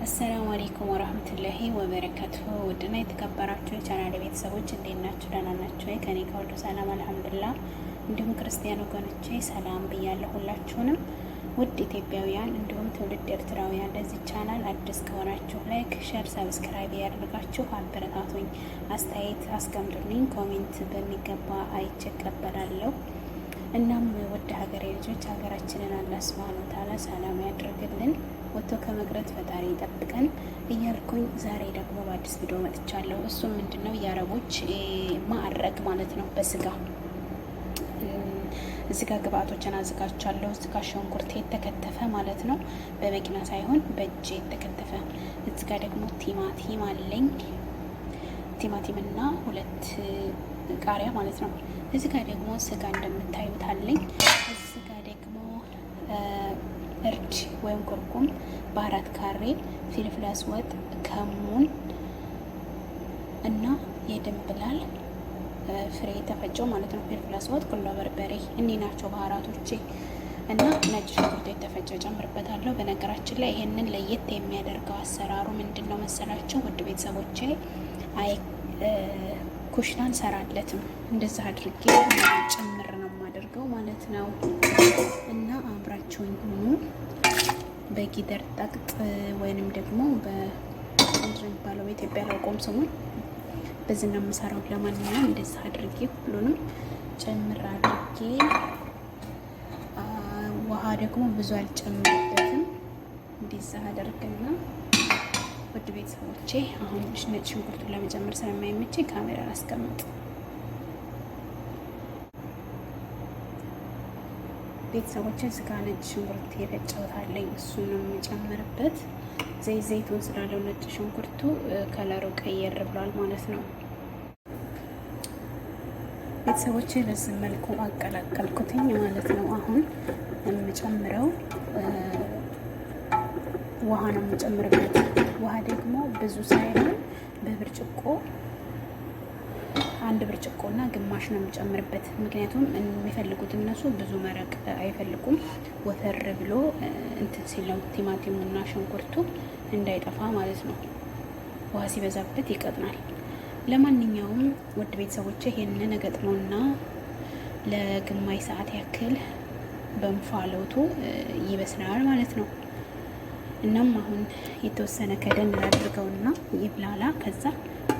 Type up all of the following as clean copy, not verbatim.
አሰላሙ አለይኩም ወራህመቱላሂ ወበረካቱሁ። ውድና የተከበራችሁ የቻናሌ ቤተሰቦች እንዴት ናችሁ? ደህና ናችሁ ወይ? ከኔ ጋር ሁሉ ሰላም አልሐምዱሊላህ። እንዲሁም ክርስቲያን ወገኖቼ ሰላም ብያለሁ ሁላችሁንም። ውድ ኢትዮጵያውያን እንዲሁም ትውልድ ኤርትራውያን ለዚህ ቻናል አዲስ ከሆናችሁ ላይክ፣ ሼር፣ ሰብስክራይብ ያደርጋችሁ አበረታቱኝ። አስተያየት አስቀምጡልኝ። ኮሜንት በሚገባ አይቼ እቀበላለሁ። እናም ወደ ሀገሬ ልጆች ሀገራችንን አላህ ሱብሃነሁ ወተዓላ ሰላም ያድርግልን፣ ወጥቶ ከመቅረት ፈጣሪ ይጠብቀን እያልኩኝ ዛሬ ደግሞ በአዲስ ቪዲዮ መጥቻለሁ። እሱም ምንድነው የአረቦች ማዕረግ ማለት ነው በስጋ እዚህ ጋር ግብአቶችን አዘጋጅቻለሁ። እዚህ ጋር ሽንኩርት የተከተፈ ማለት ነው፣ በመኪና ሳይሆን በእጅ የተከተፈ። እዚህ ጋር ደግሞ ቲማቲም አለኝ፣ ቲማቲምና 2 ቃሪያ ማለት ነው። እዚህ ጋር ደግሞ ስጋ እንደምታዩት አለኝ። እዚህ ጋር ደግሞ እርድ ወይም ኩርኩም በ4 ካሬ፣ ፊልፍል አስወጥ፣ ከሙን እና የድንብላል ፍሬ ተፈጨው ማለት ነው። ፊልፍል አስወጥ፣ ቁንዶ በርበሬ እኔ ናቸው ባህራቶቼ እና ነጭ ሽንኩርት የተፈጨ ጨምርበታለሁ። በነገራችን ላይ ይሄንን ለየት የሚያደርገው አሰራሩ ምንድን ነው መሰላችሁ ውድ ቤተሰቦቼ? ኩሽና እንሰራለትም እንደዛ አድርጌ ጭምር ነው የማደርገው ማለት ነው። እና አብራችሁኝ ሁኑ። በጊደር ጠቅጥ ወይንም ደግሞ በእንትን የሚባለው በኢትዮጵያ ላውቆም ስሙን በዚህ ነው የምሰራው። ለማንኛውም እንደዛ አድርጌ ሁሉንም ጭምር አድርጌ ውሃ ደግሞ ብዙ አልጨምርበትም። እንደዛ አደርግና ውድ ቤተሰቦቼ አሁን ነጭ ሽንኩርቱን ለመጨመር ስለማይመቸኝ ካሜራ አስቀምጥ። ቤተሰቦቼ እዚህ ጋር ነጭ ሽንኩርት የፈጨሁት አለኝ፣ እሱን ነው የምጨምርበት። ዘይቱን ስላለው ነጭ ሽንኩርቱ ከለሩ ቀየር ብሏል ማለት ነው። ቤተሰቦቼ በዚህ መልኩ አቀላቀልኩትኝ ማለት ነው። አሁን የምጨምረው ውሃ ነው የምጨምርበት። ውሃ ደግሞ ብዙ ሳይሆን በብርጭቆ 1 ብርጭቆና ግማሽ ነው የምጨምርበት። ምክንያቱም የሚፈልጉት እነሱ ብዙ መረቅ አይፈልጉም። ወፈር ብሎ እንትን ሲለው ቲማቲሙና ሽንኩርቱ እንዳይጠፋ ማለት ነው። ውሃ ሲበዛበት ይቀጥናል። ለማንኛውም ውድ ቤተሰቦቼ ይሄንን እገጥመውና ለግማሽ ሰዓት ያክል በእንፋሎቱ ይበስላል ማለት ነው። እናም አሁን የተወሰነ ከደን አድርገውና ይብላላ። ከዛ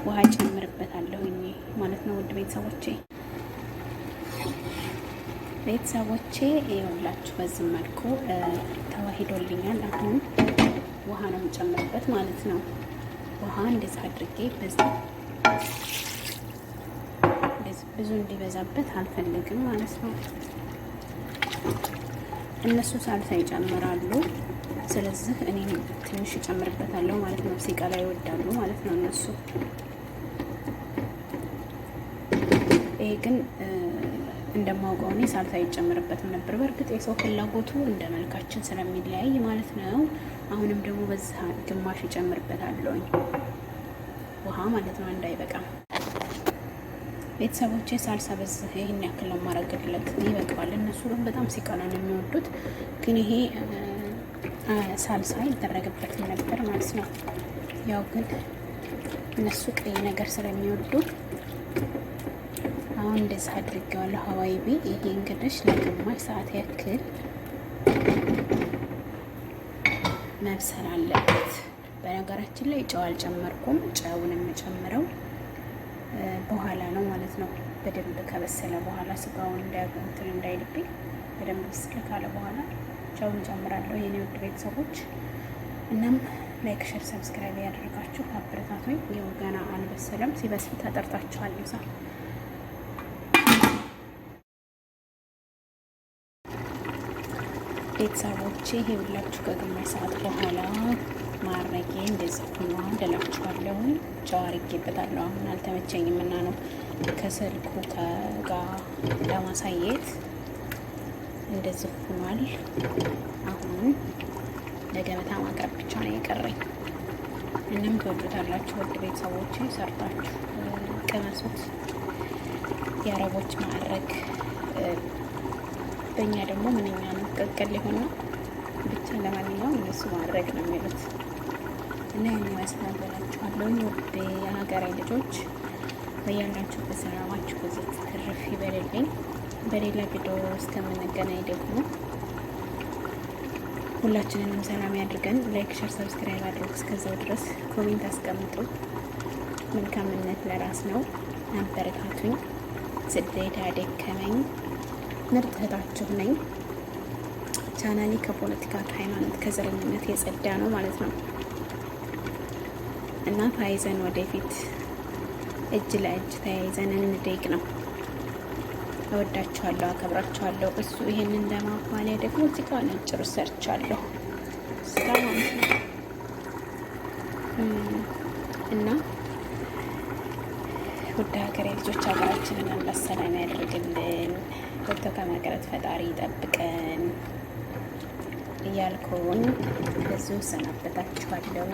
ውሃ ጨምርበታለሁኝ ማለት ነው። ውድ ቤተሰቦቼ ይኸውላችሁ በዚህ መልኩ ተዋሂዶልኛል። አሁን ውሃ ነው የምጨምርበት ማለት ነው። ውሃ እንደዚህ አድርጌ ብዙ እንዲበዛበት አልፈልግም ማለት ነው። እነሱ ሳልሳ ይጨምራሉ፣ ስለዚህ እኔ ትንሽ እጨምርበታለሁ ማለት ነው። ሲቀላ ይወዳሉ ማለት ነው እነሱ። ይሄ ግን እንደማውቀው እኔ ሳልሳ ይጨምርበትም ነበር። በእርግጥ የሰው ፍላጎቱ እንደ መልካችን ስለሚለያይ ማለት ነው። አሁንም ደግሞ በዛ ግማሽ እጨምርበታለሁ ውሃ ማለት ነው፣ እንዳይበቃም። ቤተሰቦቼ ሳልሳ በዚህ ይሄን ያክል ነው ማረግለት፣ ይበቃዋል። እነሱ ግን በጣም ሲቀላ ነው የሚወዱት። ግን ይሄ ሳልሳ ይደረግበትም ነበር ማለት ነው። ያው ግን እነሱ ቀይ ነገር ስለሚወዱ አሁን እንደዛ አድርጌዋለሁ። ሀዋይቢ ይሄ እንግዲህ ለግማሽ ሰዓት ያክል መብሰል አለበት። በነገራችን ላይ ጨው አልጨመርኩም። ጨውን የምጨምረው በኋላ ነው ማለት ነው። በደንብ ከበሰለ በኋላ ስጋውን እንትን እንዳይልብኝ በደንብ ብስል ካለ በኋላ ጨውን ጨምራለሁ የኔ ውድ ቤተሰቦች። እናም ላይክ፣ ሼር፣ ሰብስክራይብ ያደርጋችሁ አበረታቱኝ። ይኸው ገና አልበሰለም፣ ሲበስል ተጠርታችኋል። ይዛ ቤተሰቦቼ ይኸውላችሁ ከግማሽ ሰዓት በኋላ ማረጌ እንደዚህ ሆኗል እላችኋለሁ። ጨው አድርጌበታለሁ። አሁን አልተመቸኝም እና ነው ከስልኩ ጋር ለማሳየት እንደዚህ ሆኗል። አሁን ለገበታ ማቅረብ ብቻ ነው የቀረኝ። እንም ትወዱታላችሁ ውድ ቤተሰቦቼ፣ ሰርታችሁ ቅመሱት። የአረቦች ማዕረግ በእኛ ደግሞ ምንኛ ነው ቅቅል ሊሆን ነው ብቻ። ለማንኛውም እነሱ ማዕረግ ነው የሚሉት። እና ያን ይመስላል ብላችኋለሁ። ውድ የሀገሬ ልጆች በያላችሁበት ሰላማችሁ ብዙ ትርፍ ይበልልኝ። በሌላ ቪዲዮ እስከምንገናኝ ደግሞ ሁላችንንም ሰላም ያድርገን። ላይክ፣ ሸር፣ ሰብስክራይብ አድርጉ። እስከዛው ድረስ ኮሜንት አስቀምጡ። መልካምነት ለራስ ነው። አበረታቱኝ። ስደት ያደከመኝ ምርጥ እህታችሁ ነኝ። ቻናሌ ከፖለቲካ ከሃይማኖት፣ ከዘረኝነት የጸዳ ነው ማለት ነው እና ተያይዘን ወደፊት እጅ ለእጅ ተያይዘን እንደግ ነው። እወዳችኋለሁ፣ አከብራችኋለሁ። እሱ ይሄንን ለማባሊያ ደግሞ እዚህ ጋር ነጭ ሩዝ ሰርቻለሁ ስጋ ማለት ነው እና ውድ ሀገሬ ልጆች ሀገራችንን አላህ ሰላም ያደርግልን፣ ወጥቶ ከመቅረት ፈጣሪ ይጠብቀን እያልኩኝ ብዙ ሰናበታችኋለሁ።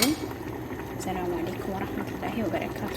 ሰላም አለይኩም ወራህመቱላሂ ወበረካቱ።